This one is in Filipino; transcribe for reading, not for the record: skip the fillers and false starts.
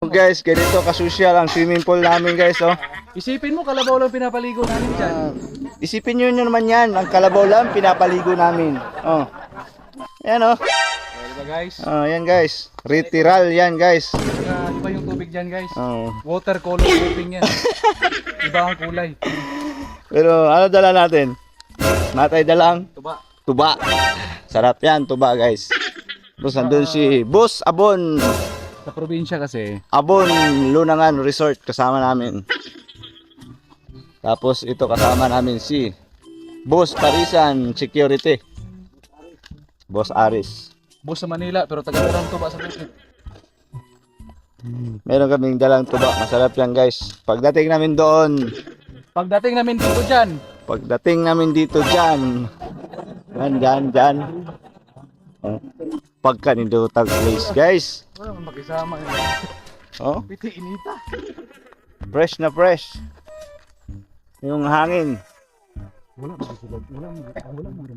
guys, ganito kasusyal ang swimming pool namin guys, oh. Isipin mo, kalabaw lang pinapaligo namin dyan. Isipin nyo naman yan, ang kalabaw lang pinapaligo namin. Oh. Yan oh. Diba guys? Oh, yan guys. Retiral yan guys. Iba yung tubig dyan guys. Oh. Watercolor tubig yan. Iba ang kulay. Pero ano dala natin? Natay dalang Tuba. tuba. Sarap yan, tuba guys. Tapos nandun si Boss Abon. Sa probinsya kasi, Abon Lunangan Resort kasama namin. Tapos ito kasama namin si Boss Parisan Security. Boss Aris. bus sa Manila pero taga-urang tuba sa Bukid. Meron kaming dalang tuba. Masarap yan guys. Pagdating namin doon, Pagdating namin dito dyan, dyan. Dyan. Oh. Pagka nindotag place guys. wala man makisama yun. Oh, Piti inita. fresh na fresh. Yung hangin. Wala man